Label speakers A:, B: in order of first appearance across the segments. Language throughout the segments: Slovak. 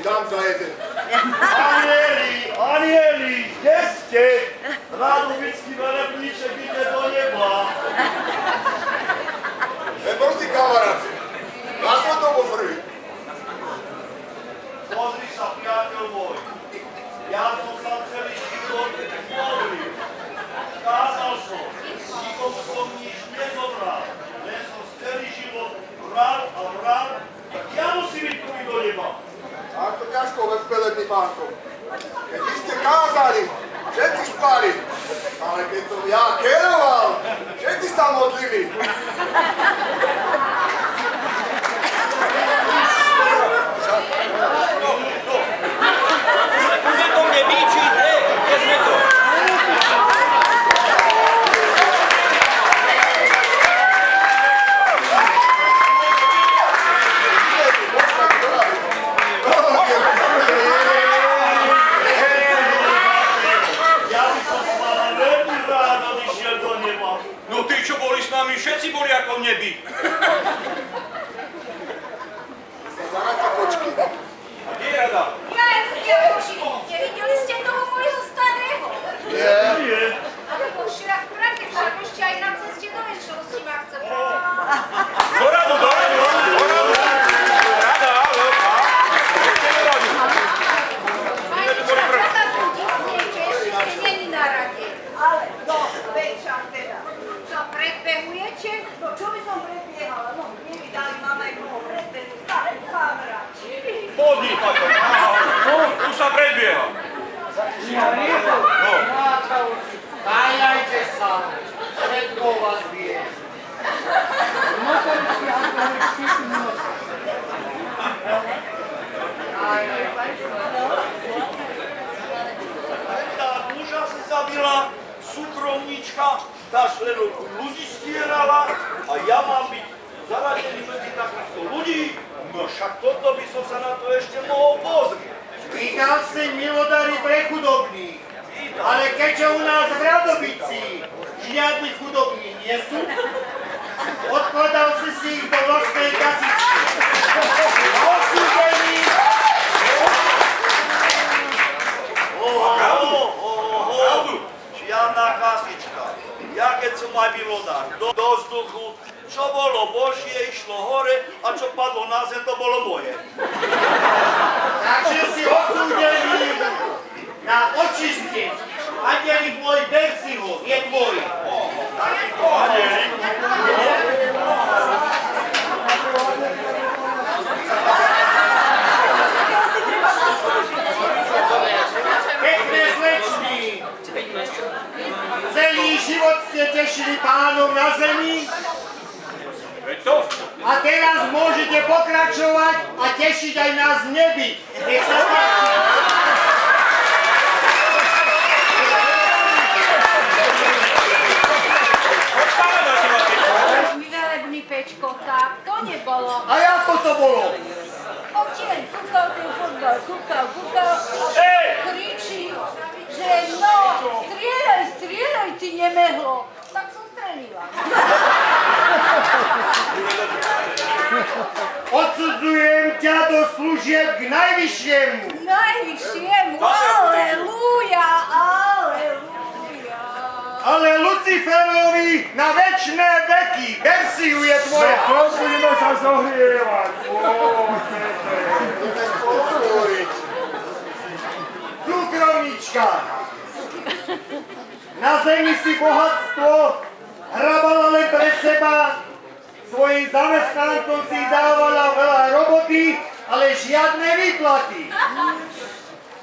A: dám za jeden.
B: Anieli, kde ste? Radovický velebníček ide do neba.
A: Neproti, kamaráci. Ja som to vo prvý.
B: Pozri sa, priateľ môj. Ja som sa celý život modlil. Kázal som, nikomu som nič nezobral. Len som celý život vral a vral, tak ja musím ísť do neba.
A: Tak to ťažko velebný pánko. Keď vy ste kázali, všetci spali. Ale keď som ja keroval, všetci sa modlili.
C: Bude to mne bíčiť, kde sme to?
B: No tí, čo boli s nami, všetci boli ako v nebi.
A: Zaráte kočky.
B: A kde je Rada?
D: Ja, nevideli ste toho môjho starého?
B: Nie.
D: Ale však ešte aj na ceste do väčšnosti ma chce
B: Do Radu. Rada, veľká. Ešte neradi.
D: Majnička, sa súdiť s nej, že ešte není na rade.
E: Ale no, večer teda.
D: Čo, predbehujete?
E: No čo by som predbiehala? No, nevydali mama aj mnoho predbehu, stále kamaráti.
B: Podni, Paťo. Tu sa predbieha.
F: Tajajte sa, všetko vás vie. Motorický alkoholický nos.
B: Tá duša si zabila, súkromníčka, tá šlenovku ľudí stierala a ja mám byť zaradený medzi takýchto ľudí. No však toto by som sa na to ešte mohol pozrieť.
F: Vydal si milodary pre chudobných, ale keďže u nás v Radovici žiadni chudobní nie sú, odkladal si ich do vlastnej kasičky. Odsúdený!
B: Žiadna kasička. Ja keď som aj milodár do vzduchu, čo bolo Božie, išlo hore a čo padlo na zem, to bolo moje.
F: Takže si odsúdený na očistec. Anielik môj, ber si ho, je tvoj.
B: Anielik?
F: Pekné slečny. Celý život ste tešili Pánom na zemi. A teraz môžete pokračovať a tešiť aj nás v nebi. Nech sa páči.
D: Velebný Pečko, tak to nebolo.
F: A ako to bolo?
D: Občien kúkal a kričí, že no, strieľaj, ty nemehlo. Tak som strelila.
F: Odsudzujem ťa do služieb k najvyššiemu.
D: Najvyššiemu, aleluja.
F: Ale Luciferovi na večné veky. Ber si ju, je tvoja.
B: No, budeme sa zohrievať.
A: Budeme spolu hovoriť.
F: Súkromnička. Na zemi si bohatstvo hrabala len pre seba. Svojim zamestnancom si dávala veľa roboty, ale žiadne výplaty.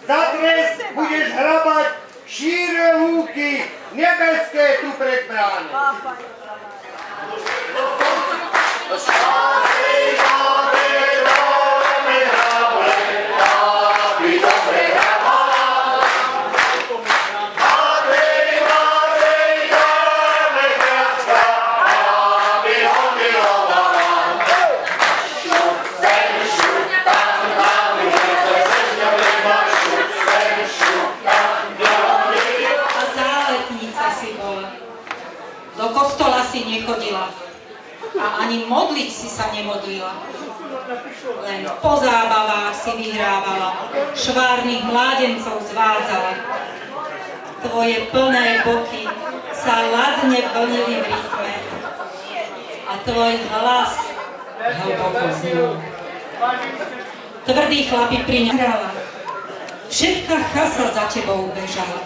F: Za trest budeš hrabať šíre lúky nebeské tu pred bránou.
G: Do kostola si nechodila a ani modliť si sa nemodlila. Len po zábavách si vyhrávala, švárnych mládencov zvádzala. Tvoje plné boky sa ladne vlnili v rytme a tvoj hlas hlboko znul. Tvrdý chlapi pri ňom hrala, všetka chasa za tebou bežala.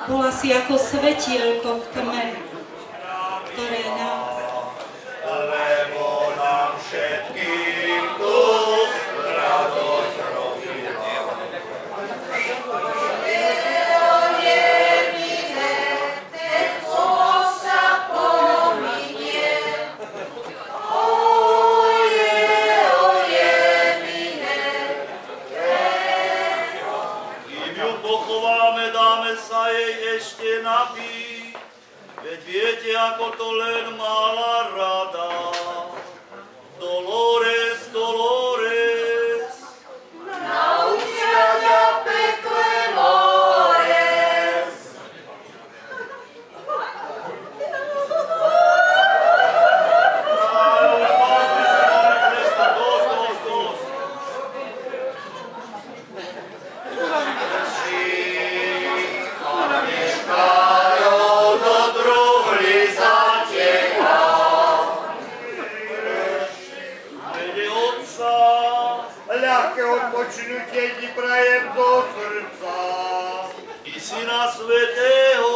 G: Bola si ako svetielko v tme, ktoré nás
B: lebo nám všetkým tu radosť robila. Kým ju pochováme, dáme sa jej ešte napiť, veď viete, ako to len mala rada. Dolores, Dolores,
E: Naučia ťa pekle Mores.
F: Ľahké odpočinutie ti prajem zo srdca.
B: i Syna Svätého,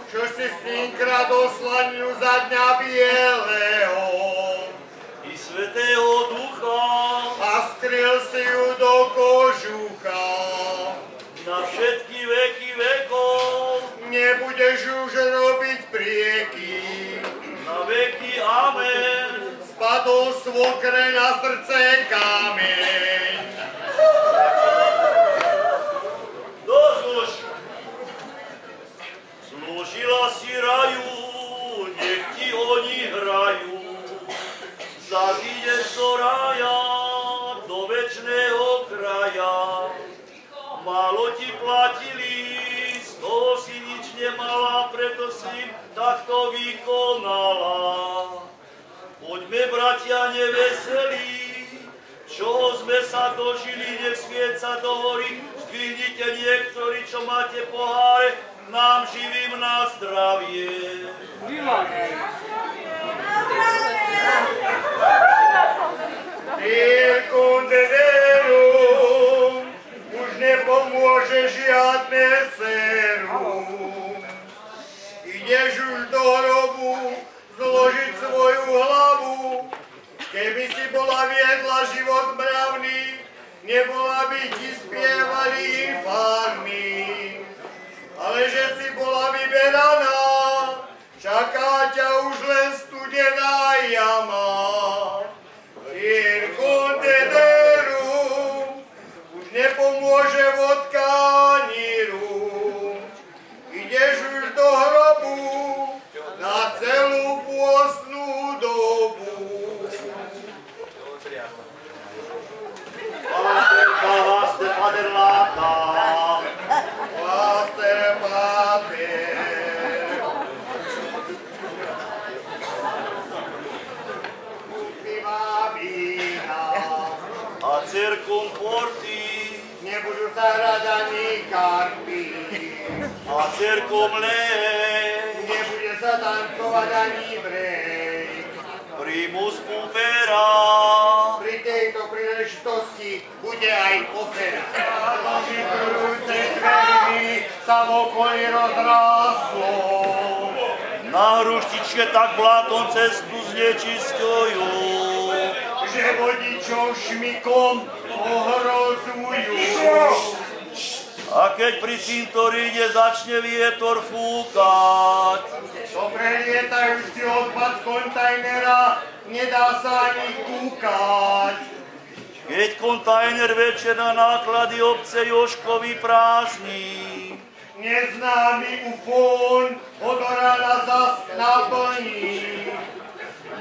F: Čo si synkrát oslanil za dňa bieleho
B: i Svätého Ducha,
F: a skryl si ju do kožucha.
B: na všetky veky vekov,
F: Nebudeš už robiť prieky.
B: na veky amen.
F: Spadol svokre na srdce kameň.
B: Dosluž, slúžila si raju, nech ti oni hrajú. Zas ideš do raja, do večného kraja. Málo ti platili, z toho si nič nemala, preto si takto vykonala. Poďme, bratia neveselí, čoho sme sa dožili, nech svieť sa do hory, zdvihnite niektorí, čo máte poháre, nám živým na zdravie.
F: Circunderum, už nepomôže žiadne sérum. Ideš už do hrobu zložiť svoju hlavu. Keby si bola viedla život mravný, nebola by ti spievali infármi. Ale že si bola vyberaná, čaká ťa už len studená jama. Circunderum, už nepomôže vodka ani rum. Ideš už do hrobu na celú pôstnu dobu.
B: Vaster pater lata,
F: Vaster pater. Piva vína,
B: a circum porti,
F: nebudú sa hrať ani karty.
B: a circum lei,
F: Nebude sa tancovať ani brej.
B: primus pupera.
F: Pri tejto príležitosti bude aj opera. Vykrúce dvermi sa v okolí rozráslo.
B: Na hruštičke tak blátom cestu znečisťujú.
F: Že vodičov šmikom ohrozujú.
B: A keď pri cintoríne začne vietor fúkať,
F: To prelietajúci odpad z kontajnera nedá sa ani kúkať.
B: keď kontajner večer na náklady obce Jožkovi prázdni,
F: Neznámy ufón od rána zas naplní.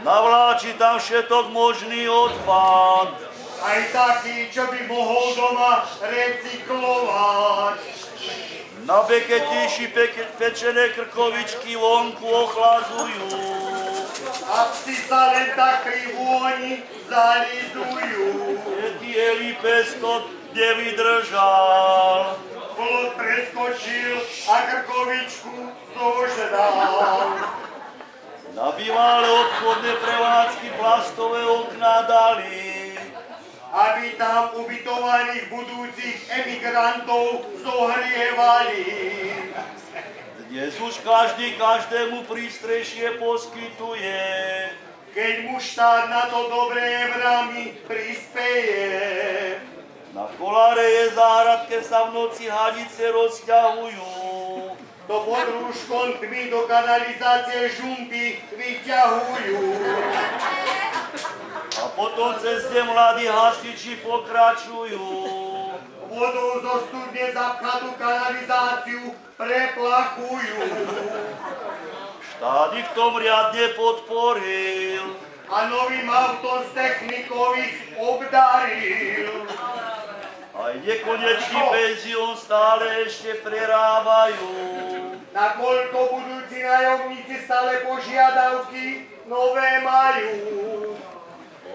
B: navláči tam všetok možný odpad.
F: Aj taký, čo by mohol doma recyklovať.
B: Na beketiši pečené krkovičky vonku ochlazujú.
F: a psi sa len tak pri vôni zalizujú.
B: Dielý peskot nevydržal.
F: Plot preskočil a krkovičku zožral.
B: Na bývalé obchodné prevádzky plastové okná dali,
F: aby tam ubytovaných budúcich emigrantov zohrievali.
B: Dnes už každý každému prístrešie poskytuje.
F: Keď mu štát na to dobré vrami prispeje.
B: Na Koláreje záhradke sa v noci hadice rozťahujú.
F: To pod rúškom tmy do kanalizácie žumpy vyťahujú.
B: A potom cez tie mladí hasiči pokračujú.
F: Vodou zo studne zapchatú kanalizáciu preplachujú.
B: Štát ich v tom riadne podporil.
F: A novým autom z technikov ich obdaril.
B: Aj nekonečný penzión stále ešte prerábajú.
F: Nakoľko budúci nájomníci stále požiadavky nové majú.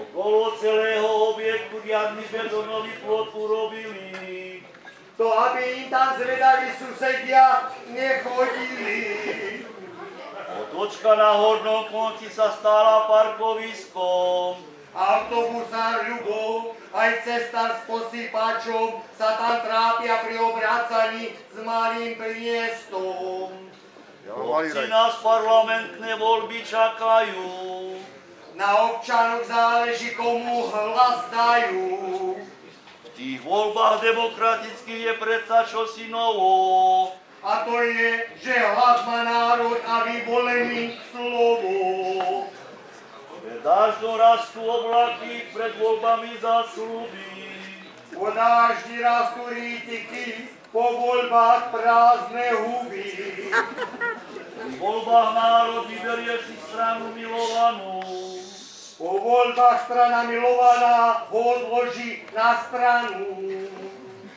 B: Okolo celého objektu riadny betónový plot urobili.
F: To aby im tam zvedaví susedia nechodili.
B: Otočka na hornom konci sa stala parkoviskom.
F: Autobusár Ľubov, aj cestár s posýpačom sa tam trápia pri obracaní s malým priestom.
B: Chlopci nás parlamentné voľby čakajú.
F: Na občanoch záleží, komu hlas dajú.
B: V tých voľbách demokratických je predsa čosi novo.
F: A to je, že hlas má národ a vyvolený slovo.
B: Dážďom rastú oblaky, pred voľbami zasľubí.
F: Po dáždi rastú rýtiky, po voľbách prázdne huby.
B: V voľbách národ vyberie si stranu milovanú.
F: Po voľbách strana milovaná ho odloží na stranu.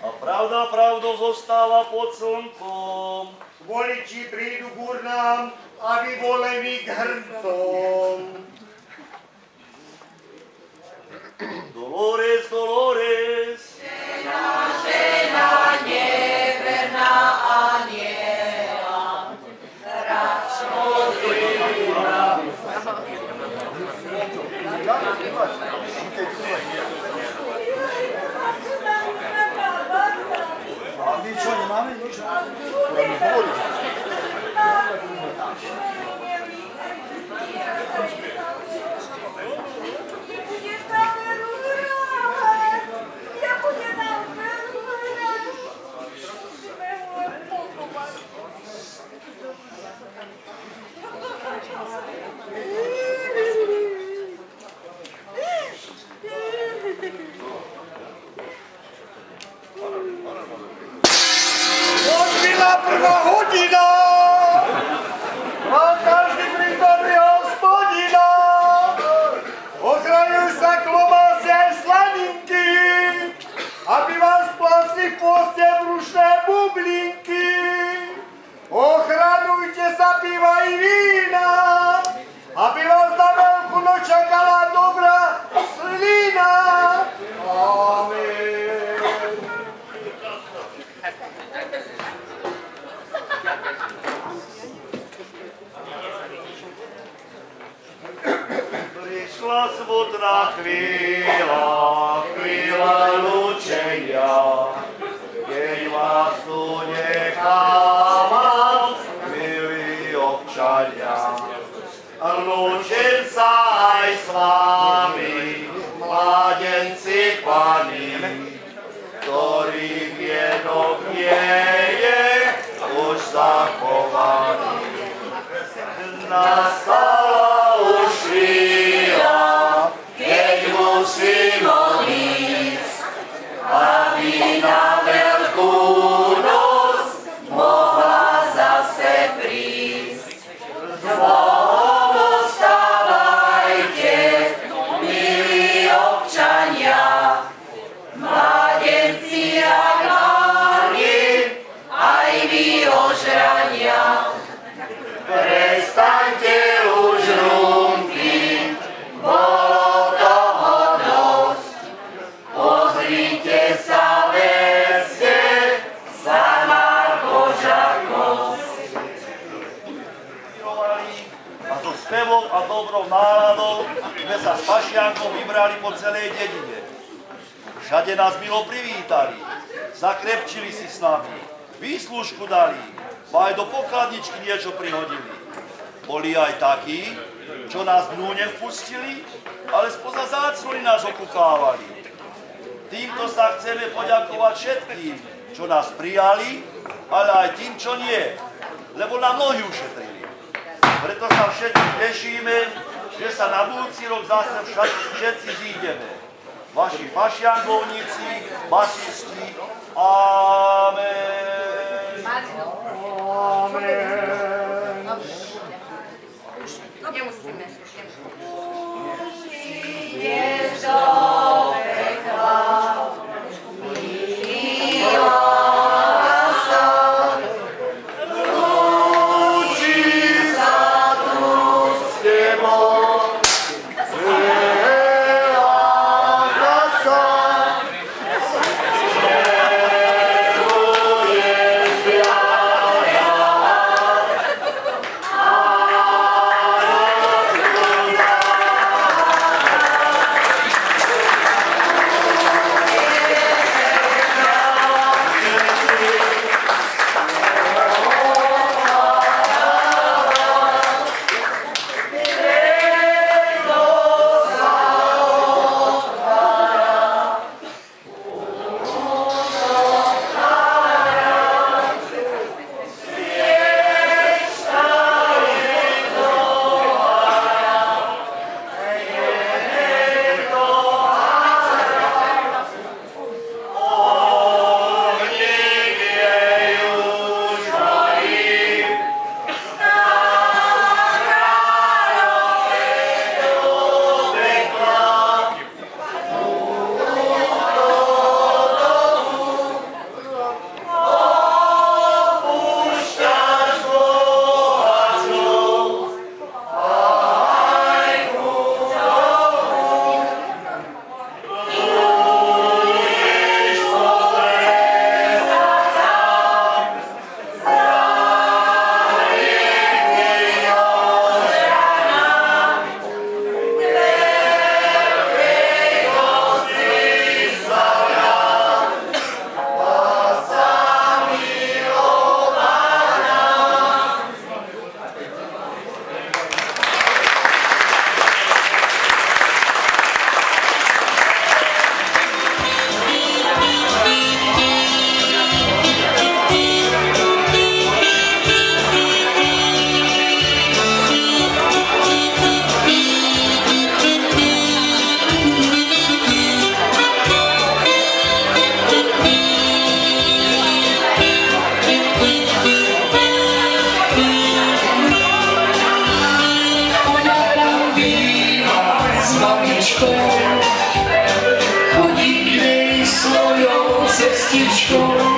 B: A pravda pravdou zostáva pod slnkom.
F: Voliči prídu k urnám a vyvolení k hrncom.
B: Dolores, Dolores.
E: Žena, neverná aniela, radšej
A: A my čo, nemáme nič? Budeme hovoriť. Odbila prvá hodina! Má každý prítomný hospodina! Ochraňujú sa klobásy aj sladinky, aby vás splasli v poste brušné bublinky. Ochraňujte sa piva i vína, aby vás na veľkú noc čakala dobrá slina. Amen.
B: Prišla smutná chvíľa, chvíľa lúčenia, keď vás tu nechávam, milí občania. Lúčim sa aj s vami, mládenci pani, ktorých vienok nie je už zachovaný. Nastala už chvíľa, keď musím odísť, aby na veľkú noc mohla zase prísť. Znovu vstávajte, milí občania, mládenci a máli, aj vy ožrania. Prestaňte už radosťou a dobrou náladou sme sa s Fašiankom vybrali po celej dedine. Všade nás milo privítali, zakrepčili si s nami, výslužku dali, a aj do pokladničky niečo prihodili. Boli aj takí, čo nás dnu nevpustili, ale spoza záclony nás okukávali. Týmto sa chceme poďakovať všetkým, čo nás prijali, ale aj tým, čo nie, lebo nám nohy ušetrili. Preto sa všetci tešíme, že sa na budúci rok zase všetci zídeme. Vaši fašiangovníci, basisti. Amen.
F: Amen.
D: Nemusíme.
H: Chodí k nej svojou cestičkou.